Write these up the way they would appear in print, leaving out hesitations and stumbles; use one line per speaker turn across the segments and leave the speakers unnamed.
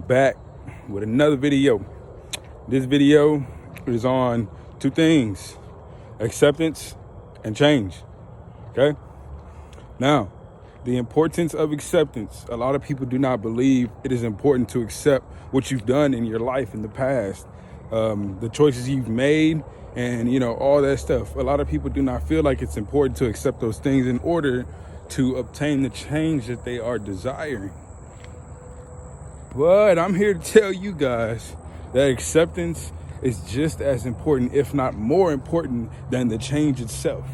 back with another video. This video is on two things: acceptance and change. Okay? Now, the importance of acceptance. A lot of people do not believe it is important to accept what you've done in your life in the past, the choices you've made, and all that stuff. A lot of people do not feel like it's important to accept those things in order to obtain the change that they are desiring. But I'm here to tell you guys that acceptance is just as important, if not more important, than the change itself.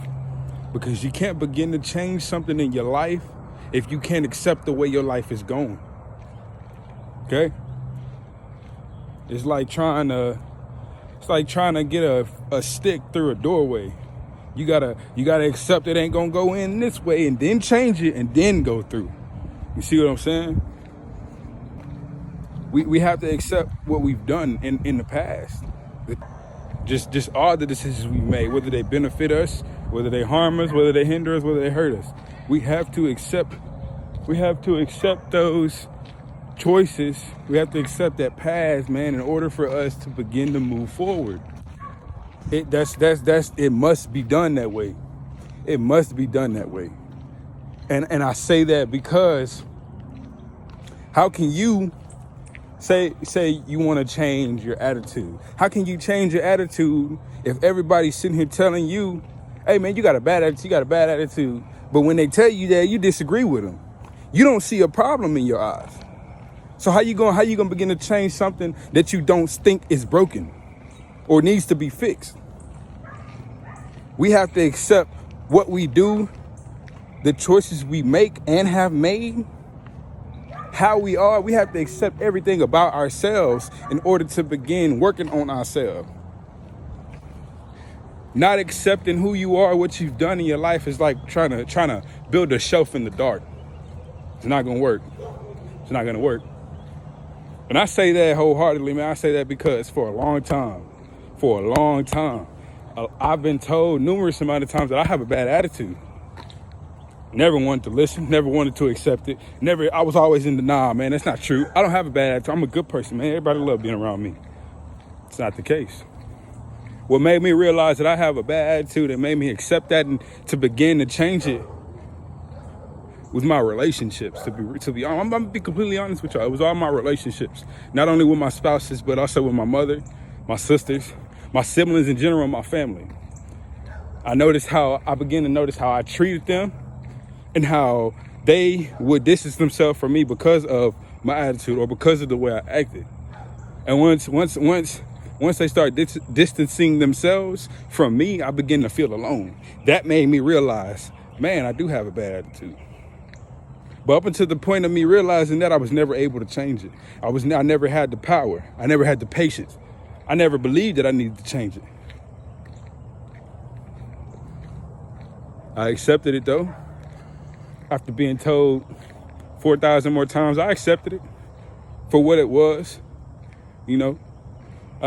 Because you can't begin to change something in your life if you can't accept the way your life is going. Okay? It's like trying to get a stick through a doorway. You gotta accept it ain't gonna go in this way, and then change it, and then go through. You see what I'm saying? We have to accept what we've done in the past. Just all the decisions we made, whether they benefit us, whether they harm us, whether they hinder us, whether they hurt us. We have to accept those choices. We have to accept that past, man, in order for us to begin to move forward. It must be done that way. It must be done that way. And I say that because how can you say you want to change your attitude? How can you change your attitude if everybody's sitting here telling you, hey man, you got a bad attitude, but when they tell you that, you disagree with them. You don't see a problem in your eyes. So how you gonna begin to change something that you don't think is broken or needs to be fixed? We have to accept what we do, the choices we make and have made, how we are. We have to accept everything about ourselves in order to begin working on ourselves. Not accepting who you are, what you've done in your life, is like trying to build a shelf in the dark. It's not gonna work. It's not gonna work. And I say that wholeheartedly, man. I say that because for a long time, I've been told numerous amount of times that I have a bad attitude. Never wanted to listen, never wanted to accept it. I was always in denial, man. That's not true. I don't have a bad attitude. I'm a good person, man. Everybody loves being around me. It's not the case. What made me realize that I have a bad attitude and made me accept that and to begin to change it was my relationships. To be honest, I'm gonna be completely honest with y'all. It was all my relationships, not only with my spouses, but also with my mother, my sisters, my siblings in general, my family. I began to notice how I treated them and how they would distance themselves from me because of my attitude or because of the way I acted. And once they start distancing themselves from me, I begin to feel alone. That made me realize, man, I do have a bad attitude. But up until the point of me realizing that, I was never able to change it. I never had the power. I never had the patience. I never believed that I needed to change it. I accepted it though. After being told 4,000 more times, I accepted it for what it was. I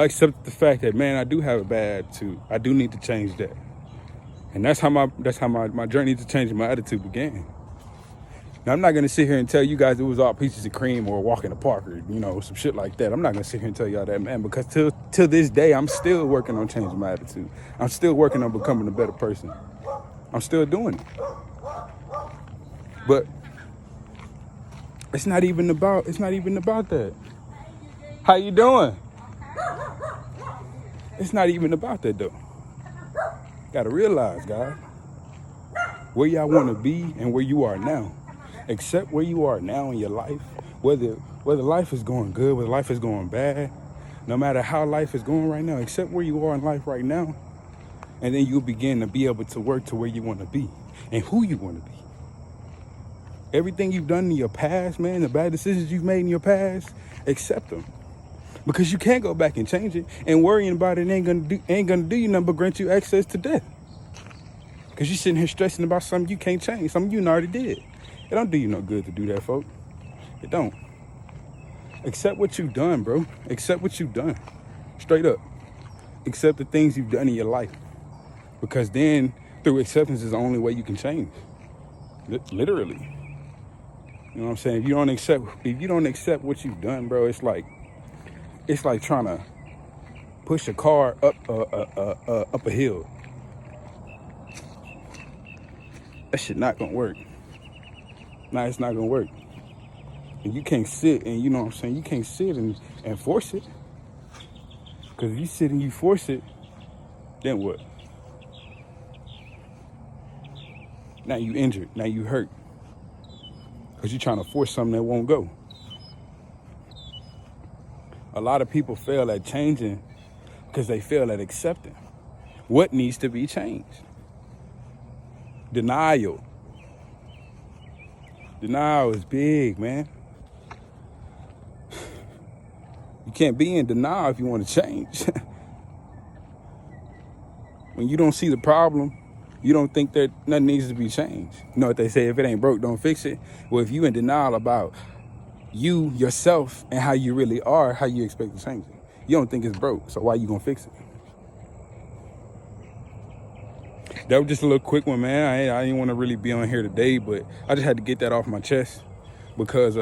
accepted the fact that, man, I do have a bad attitude. I do need to change that. And that's how my journey to changing my attitude began. Now, I'm not going to sit here and tell you guys it was all pieces of cream or a walk in the park or, some shit like that. I'm not going to sit here and tell y'all that, man, because till this day, I'm still working on changing my attitude. I'm still working on becoming a better person. I'm still doing it. But it's not even about that. How you doing? It's not even about that though. Gotta realize, guys, where y'all want to be and where you are now. Accept where you are now in your life, whether life is going good, whether life is going bad, no matter how life is going right now. Accept where you are in life right now, and then you'll begin to be able to work to where you want to be and who you want to be. Everything you've done in your past, man, the bad decisions you've made in your past, accept them. Because you can't go back and change it, and worrying about it ain't gonna do you nothing but grant you access to death. Because you're sitting here stressing about something you can't change, something you already did. It don't do you no good to do that, folks. It don't. Accept what you've done, bro. Accept what you've done. Straight up. Accept the things you've done in your life. Because then, through acceptance is the only way you can change. Literally. You know what I'm saying? If you don't accept what you've done, bro, it's like trying to push a car up a hill. That shit not gonna work. Nah, it's not gonna work. And you can't sit and, you know what I'm saying, you can't sit and force it. Because if you sit and you force it, then what? Now you injured, now you hurt. Because you're trying to force something that won't go. A lot of people fail at changing because they fail at accepting what needs to be changed. Denial. Denial is big, man. You can't be in denial if you want to change. When you don't see the problem, you don't think that nothing needs to be changed. You know what they say, if it ain't broke, don't fix it. Well, if you in denial about you, yourself, and how you really are, how you expect to change it. You don't think it's broke, so why you gonna fix it? That was just a little quick one, man. I didn't want to really be on here today, but I just had to get that off my chest because,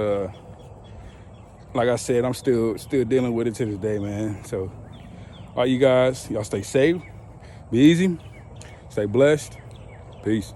like I said, I'm still dealing with it to this day, man. So, all you guys, y'all stay safe, be easy, stay blessed. Peace.